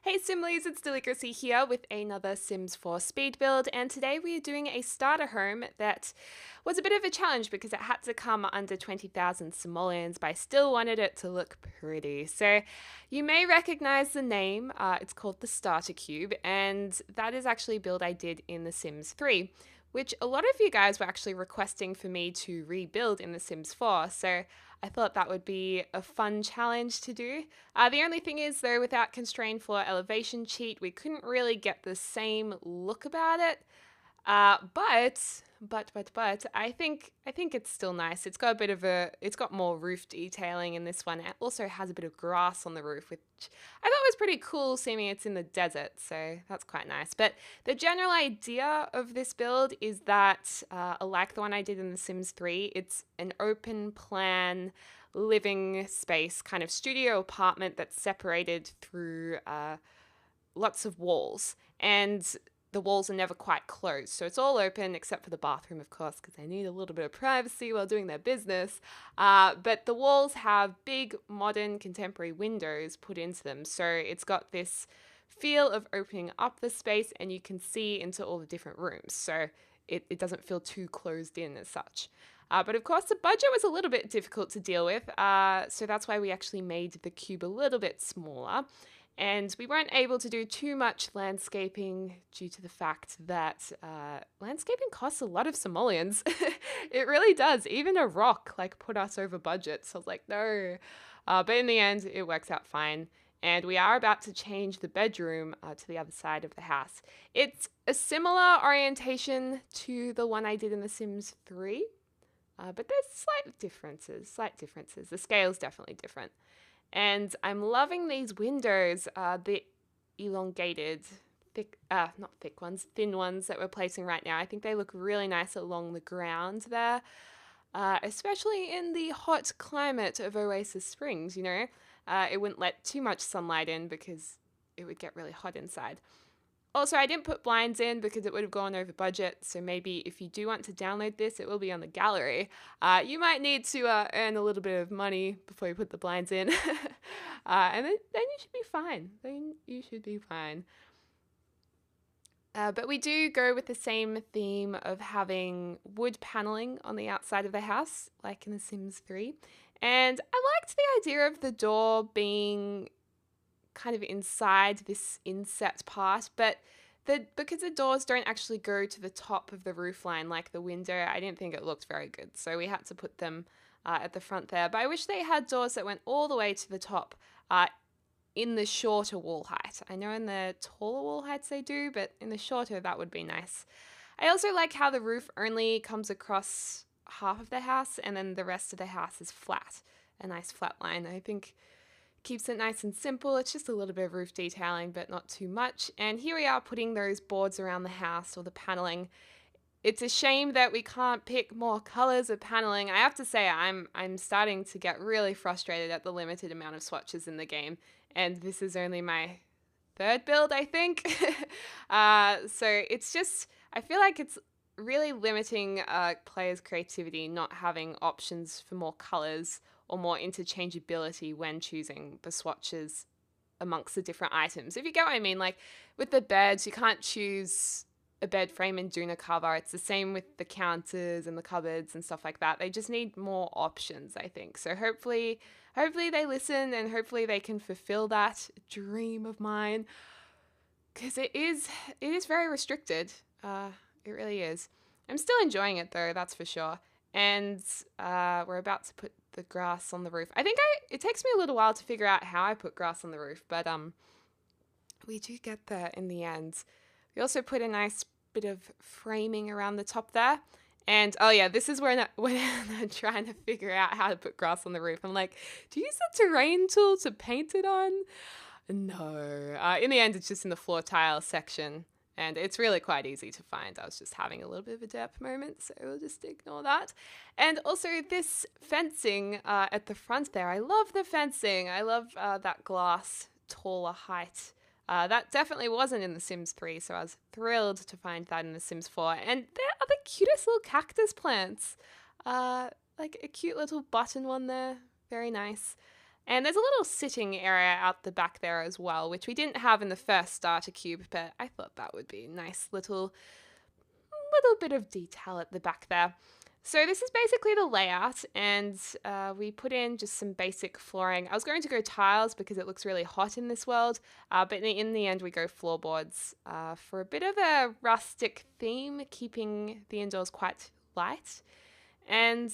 Hey Simlies, it's Delicacy here with another Sims 4 speed build, and today we are doing a starter home that was a bit of a challenge because it had to come under 20,000 simoleons, but I still wanted it to look pretty. So you may recognize the name, it's called the Starter Cube, and that is actually a build I did in The Sims 3, which a lot of you guys were actually requesting for me to rebuild in The Sims 4, so I thought that would be a fun challenge to do. The only thing is, though, without constrained floor elevation cheat, we couldn't really get the same look about it. But I think it's still nice. It's got it's got more roof detailing in this one. It also has a bit of grass on the roof, which I thought was pretty cool, seeing it's in the desert, so that's quite nice. But the general idea of this build is that, like the one I did in The Sims 3, it's an open plan living space, kind of studio apartment that's separated through lots of walls. And the walls are never quite closed. So it's all open except for the bathroom, of course, because they need a little bit of privacy while doing their business. But the walls have big, modern, contemporary windows put into them. So it's got this feel of opening up the space and you can see into all the different rooms. So it doesn't feel too closed in as such. But of course, the budget was a little bit difficult to deal with. So that's why we actually made the cube a little bit smaller. And we weren't able to do too much landscaping due to the fact that landscaping costs a lot of simoleons. It really does. Even a rock put us over budget. So I was like, no. But in the end, it works out fine. And we are about to change the bedroom to the other side of the house. It's a similar orientation to the one I did in The Sims 3. But there's slight differences. The scale's definitely different. And I'm loving these windows, the elongated, not thick ones, thin ones that we're placing right now. I think they look really nice along the ground there, especially in the hot climate of Oasis Springs, you know. It wouldn't let too much sunlight in because it would get really hot inside. Also, I didn't put blinds in because it would have gone over budget, so maybe if you do want to download this, it will be on the gallery. You might need to earn a little bit of money before you put the blinds in. And then you should be fine. But we do go with the same theme of having wood paneling on the outside of the house, like in The Sims 3. And I liked the idea of the door being kind of inside this inset part, but because the doors don't actually go to the top of the roof line like the window, I didn't think it looked very good. So we had to put them at the front there. But I wish they had doors that went all the way to the top in the shorter wall height. I know in the taller wall heights they do, but in the shorter, that would be nice. I also like how the roof only comes across half of the house and then the rest of the house is flat, a nice flat line. I think keeps it nice and simple. It's just a little bit of roof detailing, but not too much. And here we are putting those boards around the house, or the paneling. It's a shame that we can't pick more colors of paneling. I have to say, I'm starting to get really frustrated at the limited amount of swatches in the game. And this is only my third build, I think. So it's just, I feel like it's really limiting players' creativity, not having options for more colors or more interchangeability when choosing the swatches amongst the different items. If you get what I mean, like with the beds, you can't choose a bed frame and Duna cover. It's the same with the counters and the cupboards and stuff like that. They just need more options, I think. So hopefully they listen and hopefully they can fulfill that dream of mine, because it is very restricted. It really is. I'm still enjoying it though, that's for sure. And we're about to put the grass on the roof. I think it takes me a little while to figure out how I put grass on the roof, but we do get there in the end. We also put a nice bit of framing around the top there. And oh yeah, this is when I'm trying to figure out how to put grass on the roof. I'm like, do you use the terrain tool to paint it on? No. In the end, it's just in the floor tile section. And it's really quite easy to find. I was just having a little bit of a derp moment, so we'll just ignore that. And also this fencing at the front there. I love the fencing. I love that glass taller height. That definitely wasn't in The Sims 3, so I was thrilled to find that in The Sims 4. And there are the cutest little cactus plants. Like a cute little button one there. Very nice. And there's a little sitting area out the back there as well, which we didn't have in the first starter cube, but I thought that would be a nice little bit of detail at the back there. So this is basically the layout, and we put in just some basic flooring. I was going to go tiles because it looks really hot in this world, but in the end we go floorboards for a bit of a rustic theme, keeping the indoors quite light. And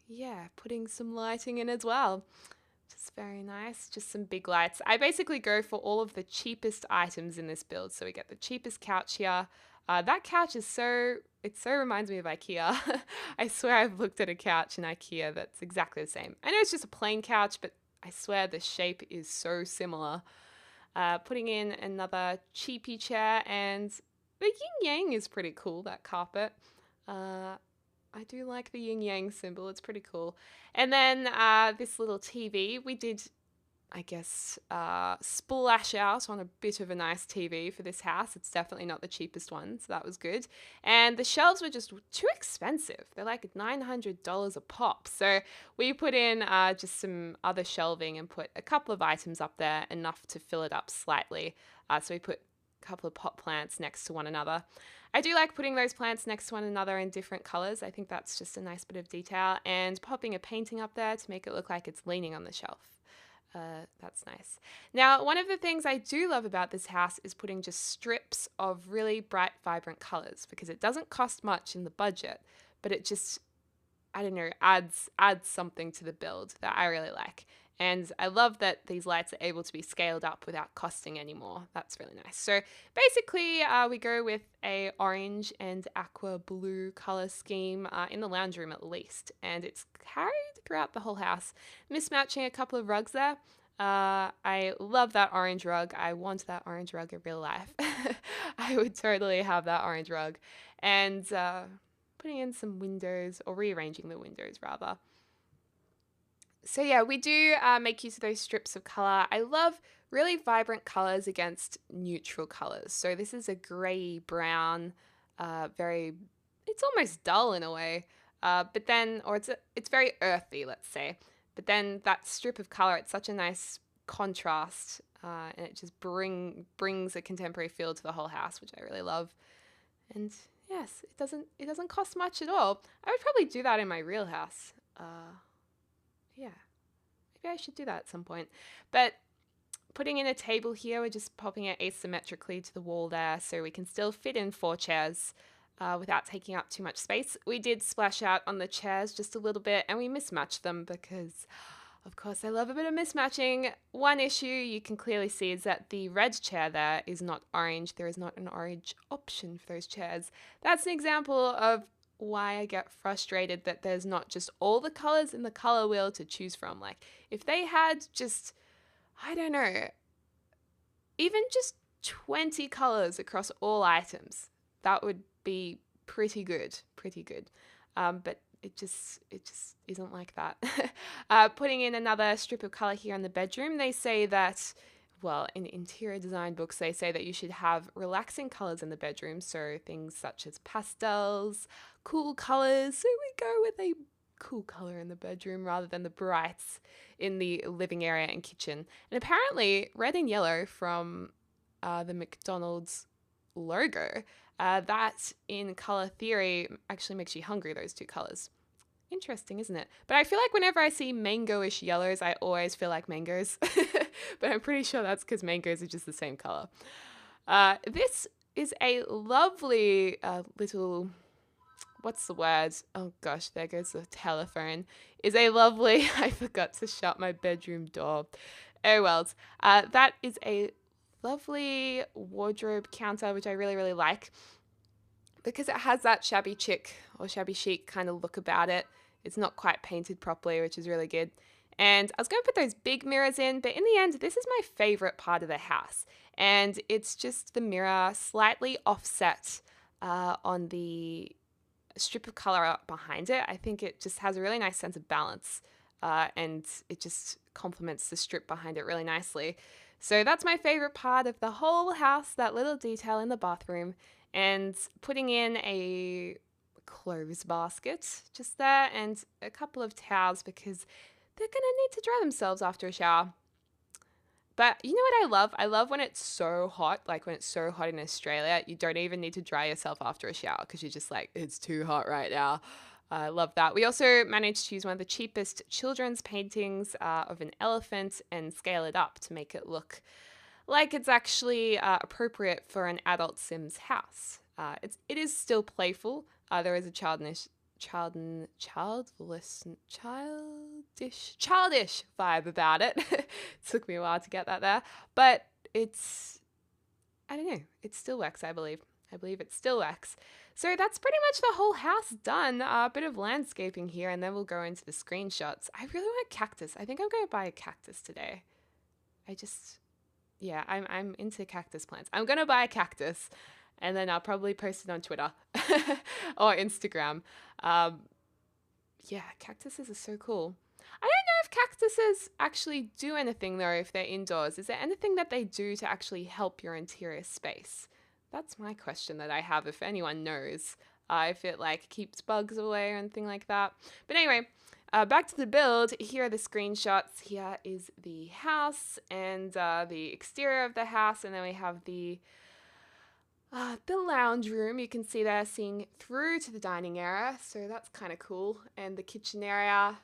yeah, putting some lighting in as well. Just very nice, just some big lights. I basically go for all of the cheapest items in this build. So we get the cheapest couch here. That couch is it so reminds me of IKEA. I swear I've looked at a couch in IKEA that's exactly the same. I know it's just a plain couch, but I swear the shape is so similar. Putting in another cheapy chair, and the yin yang is pretty cool, that carpet. I do like the yin yang symbol, it's pretty cool. And then this little TV, we did, I guess, splash out on a bit of a nice TV for this house. It's definitely not the cheapest one, so that was good. And the shelves were just too expensive. They're like $900 a pop. So we put in just some other shelving and put a couple of items up there, enough to fill it up slightly. So we put a couple of pot plants next to one another. I do like putting those plants next to one another in different colors. I think that's just a nice bit of detail, and popping a painting up there to make it look like it's leaning on the shelf. That's nice. Now, one of the things I do love about this house is putting just strips of really bright, vibrant colors, because it doesn't cost much in the budget, but it just, I don't know, adds something to the build that I really like. And I love that these lights are able to be scaled up without costing any more. That's really nice. So basically, we go with a orange and aqua blue color scheme in the lounge room at least. And it's carried throughout the whole house. Mismatching a couple of rugs there. I love that orange rug. I want that orange rug in real life. I would totally have that orange rug. And putting in some windows, or rearranging the windows rather. So yeah, we do make use of those strips of color. I love really vibrant colors against neutral colors. So this is a grey brown, it's almost dull in a way, but then, or it's very earthy, let's say. But then that strip of color, it's such a nice contrast, and it just brings a contemporary feel to the whole house, which I really love. And yes, it doesn't cost much at all. I would probably do that in my real house. Yeah, maybe I should do that at some point. But putting in a table here, we're just popping it asymmetrically to the wall there, so we can still fit in 4 chairs without taking up too much space. We did splash out on the chairs just a little bit, and we mismatched them because, of course, I love a bit of mismatching. One issue you can clearly see is that the red chair there is not orange. There is not an orange option for those chairs. That's an example of why I get frustrated that there's not just all the colors in the color wheel to choose from. Like, if they had just, I don't know, even just 20 colors across all items, that would be pretty good, but it just isn't like that. Putting in another strip of color here in the bedroom, they say that, well, in interior design books, they say that you should have relaxing colors in the bedroom. So things such as pastels, cool colors. So we go with a cool color in the bedroom rather than the brights in the living area and kitchen. And apparently red and yellow from the McDonald's logo, that in color theory actually makes you hungry, those 2 colors. Interesting, isn't it? But I feel like whenever I see mango-ish yellows, I always feel like mangoes. But I'm pretty sure that's because mangoes are just the same color. This is a lovely little, what's the word? Oh gosh, there goes the telephone. Is a lovely, I forgot to shut my bedroom door. Oh well. That is a lovely wardrobe counter, which I really, really like, because it has that shabby chic or shabby chic kind of look about it. It's not quite painted properly, which is really good. And I was going to put those big mirrors in, but in the end, this is my favorite part of the house. And it's just the mirror slightly offset on the strip of color behind it. I think it just has a really nice sense of balance, and it just complements the strip behind it really nicely. So that's my favorite part of the whole house, that little detail in the bathroom. And putting in a clothes basket just there, and a couple of towels, because they're gonna need to dry themselves after a shower. But you know what I love? I love when it's so hot, like when it's so hot in Australia, you don't even need to dry yourself after a shower because you're just like, it's too hot right now. I love that. We also managed to use one of the cheapest children's paintings of an elephant and scale it up to make it look like it's actually appropriate for an adult Sims house. It is still playful. There is a childish vibe about it. It took me a while to get that there, but I don't know. It still works, I believe. I believe it still works. So that's pretty much the whole house done. A bit of landscaping here, and then we'll go into the screenshots. I really want a cactus. I think I'm going to buy a cactus today. Yeah, I'm into cactus plants. I'm going to buy a cactus, and then I'll probably post it on Twitter or Instagram. Yeah, cactuses are so cool. I don't know if cactuses actually do anything though if they're indoors. Is there anything that they do to actually help your interior space? That's my question that I have if anyone knows. If it like keeps bugs away or anything like that. But anyway, back to the build. Here are the screenshots. Here is the house and the exterior of the house, and then we have the lounge room. You can see there seeing through to the dining area, so that's kind of cool. And the kitchen area,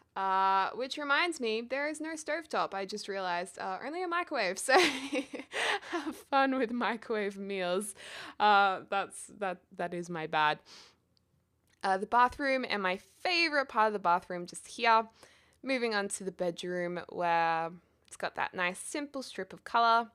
which reminds me, there is no stovetop. I just realized, only a microwave. So have fun with microwave meals. That is my bad. The bathroom, and my favorite part of the bathroom just here. Moving on to the bedroom where it's got that nice simple strip of color.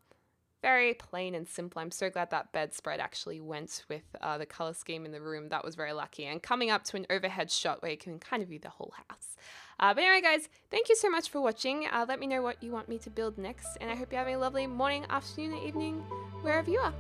Very plain and simple. I'm so glad that bedspread actually went with the color scheme in the room. That was very lucky. And coming up to an overhead shot where you can kind of view the whole house. But anyway, guys, thank you so much for watching. Let me know what you want me to build next. And I hope you're having a lovely morning, afternoon, or evening, wherever you are.